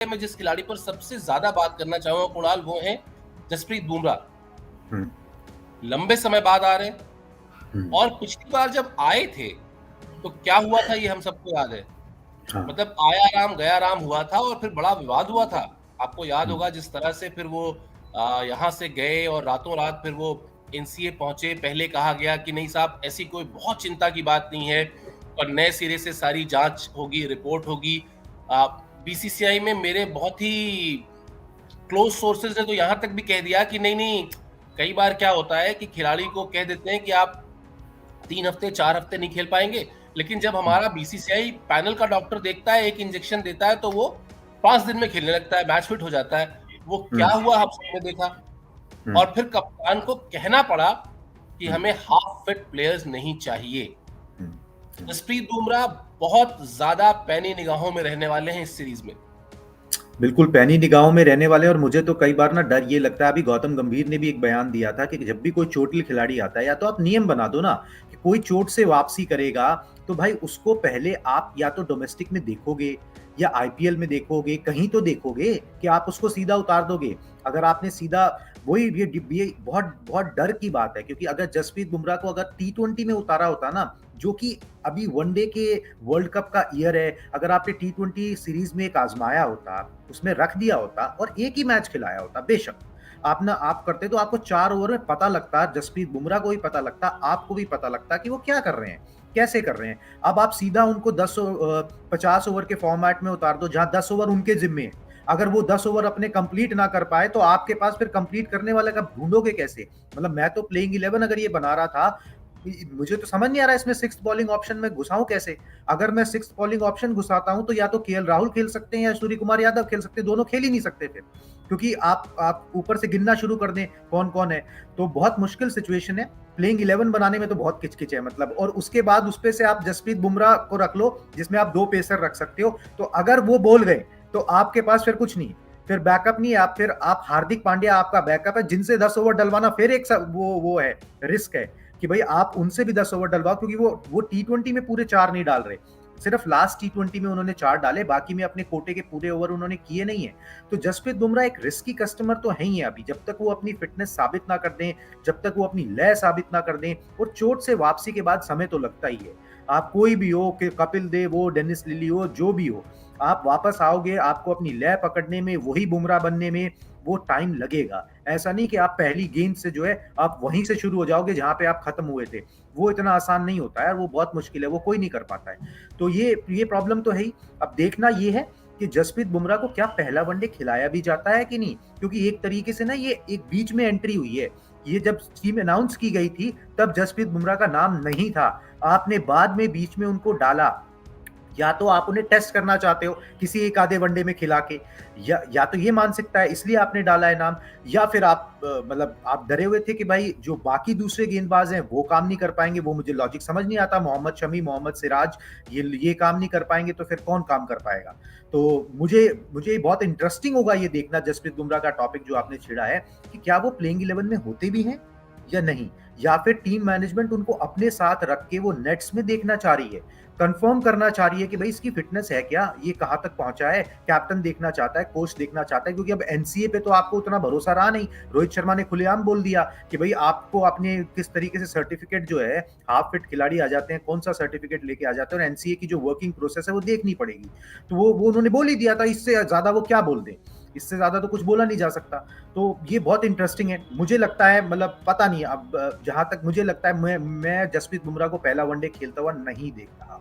मैं जिस खिलाड़ी पर सबसे ज़्यादा बात करना चाहूँगा कुणाल, वो हैं जसप्रीत बुमराह। हुँ, लंबे समय बाद आ रहे हैं हुँ, और पिछली बार जब आए थे, तो क्या हुआ था ये हम सबको याद है। हाँ, मतलब आया राम गया राम हुआ था और फिर बड़ा विवाद हुआ था। आपको याद हुँ, होगा जिस तरह से फिर वो यहाँ से गए और रातों-रात फिर वो एनसीए पहुँचे। पहले कहा गया कि नहीं साहब ऐसी कोई बहुत चिंता की बात नहीं है और नए सिरे से सारी जाँच होगी, रिपोर्ट होगी। अ, बीसीसीआई में मेरे बहुत ही क्लोज़ सोर्सेज़ ने तो यहाँ तक भी कह दिया कि नहीं, कई बार क्या होता है कि खिलाड़ी को कह देते हैं कि आप 3 हफ्ते, 4 हफ्ते नहीं खेल पाएँगे, लेकिन जब हुँ, हमारा बीसीसीआई पैनल का डॉक्टर देखता है, 1 इंजेक्शन देता है, तो वो 5 दिन में खेलने लगता है, मैच फिट हो जाता है। वो हुँ, क्या हुआ हम सबने देखा हुँ, और फिर कप्तान को कहना पड़ा कि हुँ, हमें हाफ फिट प्लेयर्स नहीं चाहिए। हुँ, हुँ। जसप्रीत बुमराह बहुत ज़्यादा पैनी निगाहों में रहने वाले हैं इस सीरीज़ में। बिल्कुल, पैनी निगाहों में रहने वाले और मुझे तो कई बार ना डर ये लगता है, अभी गौतम गंभीर ने भी एक बयान दिया था कि जब भी कोई चोटिल खिलाड़ी आता है, या तो आप नियम बना दो ना कि कोई चोट से वापसी करेगा, तो भाई उसको पहले आप या तो डोमेस्टिक में देखोगे या आईपीएल में देखोगे, कहीं तो देखोगे कि आप उसको सीधा उतार दोगे। अगर आपने सीधा वही ये बहुत बहुत डर की बात है, क्योंकि अगर जसप्रीत बुमराह को अगर टी20 में उतारा होता ना, जो कि अभी वनडे के वर्ल्ड कप का ईयर है, अगर आपने टी20 सीरीज में एक आजमाया होता, उसमें रख दिया होता और एक ही मैच खिलाया होता, बेशक आप करते तो आपको 4 ओवर में पता लगता, जसप्रीत बुमराह को भी पता लगता, आपको भी पता लगता कि वो क्या कर रहे हैं, कैसे कर रहे हैं। अब आप सीधा उनको 50 ओवर के फॉर्मेट में उतार दो, जहाँ 10 ओवर उनके जिम्मे है। अगर वो 10 ओवर अपने कंप्लीट ना कर पाए, तो आपके पास फिर कंप्लीट करने वाले का ढूंढोगे कैसे? मतलब मैं तो प्लेइंग 11 अगर ये बना रहा था, मुझे तो समझ नहीं आ रहा है इसमें सिक्स्थ बॉलिंग ऑप्शन में घुसाऊं कैसे। अगर मैं सिक्स्थ बॉलिंग ऑप्शन घुसाता हूं, तो या तो केएल राहुल खेल सकते हैं या सूर्य कुमार यादव खेल सकते हैं, दोनों खेल ही नहीं सकते फिर, क्योंकि आप ऊपर से गिनना शुरू कर दें कौन कौन है, तो बहुत मुश्किल सिचुएशन है। प्लेइंग 11 बनाने में तो बहुत किचकिच है, मतलब। और उसके बाद उस पे से आप जसप्रीत बुमराह को रख लो, जिसमें आप 2 पेसर रख सकते हो, तो अगर वो बोल गए तो आपके पास फिर कुछ नहीं, फिर बैकअप नहीं है। आप हार्दिक पांड्या आपका बैकअप है, जिनसे 10 ओवर डलवाना फिर एक वो है, रिस्क है कि भाई आप उनसे भी 10 ओवर डलवाओ, क्योंकि वो टी20 में पूरे 4 नहीं डाल रहे, सिर्फ लास्ट टी20 में उन्होंने 4 डाले, बाकी में अपने कोटे के पूरे ओवर उन्होंने किए नहीं है। तो जसप्रीत बुमराह एक रिस्की कस्टमर तो है ही है अभी, जब तक वो अपनी फिटनेस साबित ना कर दें, जब तक वो अपनी लय साबित ना कर दें। और चोट से वापसी के बाद समय तो लगता ही है। आप कोई भी हो, कि कपिल देव हो, डेनिस लिली हो, जो भी हो, आप वापस आओगे, आपको अपनी लय पकड़ने में, वही बुमराह बनने में वो टाइम लगेगा। ऐसा नहीं कि आप पहली गेंद से जो है आप वहीं से शुरू हो जाओगे जहां पे आप खत्म हुए थे। वो इतना आसान नहीं होता है, वो बहुत मुश्किल है, वो कोई नहीं कर पाता है। तो ये प्रॉब्लम तो है ही। अब देखना ये है कि जसप्रीत बुमराह को क्या पहला वनडे खिलाया भी जाता है कि नहीं, क्योंकि एक तरीके से ना ये एक बीच में एंट्री हुई है। ये जब टीम अनाउंस की गई थी, तब जसप्रीत बुमराह का नाम नहीं था। आपने बाद में बीच में उनको डाला, या तो आप उन्हें टेस्ट करना चाहते हो किसी एक आधे वनडे में खिला के, या तो ये मानसिकता है इसलिए आपने डाला है नाम, या फिर आप मतलब आप डरे हुए थे कि भाई जो बाकी दूसरे गेंदबाज हैं वो काम नहीं कर पाएंगे। वो मुझे लॉजिक समझ नहीं आता, मोहम्मद शमी, मोहम्मद सिराज, ये काम नहीं कर पाएंगे तो फिर कौन काम कर पाएगा। तो मुझे मुझे बहुत इंटरेस्टिंग होगा ये देखना, जसप्रीत बुमराह का टॉपिक जो आपने छेड़ा है, कि क्या वो प्लेइंग 11 में होते भी हैं या नहीं, या फिर टीम मैनेजमेंट उनको अपने साथ रख के वो नेट्स में देखना चाह रही है, कंफर्म करना चाह रही है कि भाई इसकी फिटनेस है क्या, ये कहां तक पहुंचा है। कैप्टन देखना चाहता है, कोच देखना चाहता है, क्योंकि अब एनसीए पे तो आपको उतना भरोसा रहा नहीं। रोहित शर्मा ने खुलेआम बोल दिया कि भाई आपको अपने किस तरीके से सर्टिफिकेट जो है, हाफ फिट खिलाड़ी आ जाते हैं, कौन सा सर्टिफिकेट लेके आ जाते हैं, और एनसीए की जो वर्किंग प्रोसेस है वो देखनी पड़ेगी। तो वो उन्होंने बोल ही दिया था, इससे ज्यादा वो क्या बोल दें, इससे ज्यादा तो कुछ बोला नहीं जा सकता। तो ये बहुत इंटरेस्टिंग है, मुझे लगता है, मतलब पता नहीं, अब जहां तक मुझे लगता है, मैं जसप्रीत बुमराह को पहला वनडे खेलता हुआ नहीं देख रहा।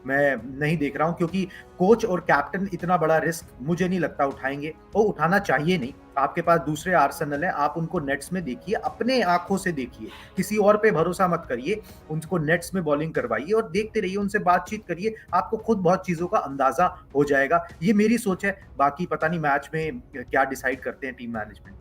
मैं नहीं देख रहा हूं, क्योंकि कोच और कैप्टन इतना बड़ा रिस्क मुझे नहीं लगता उठाएंगे, और उठाना चाहिए नहीं। आपके पास दूसरे आर्सेनल है, आप उनको नेट्स में देखिए, अपने आंखों से देखिए, किसी और पे भरोसा मत करिए। उनको नेट्स में बॉलिंग करवाइए और देखते रहिए, उनसे बातचीत करिए, आपको खुद बहुत चीजों का अंदाजा हो जाएगा। ये मेरी सोच है, बाकी पता नहीं मैच में क्या डिसाइड करते हैं टीम मैनेजमेंट।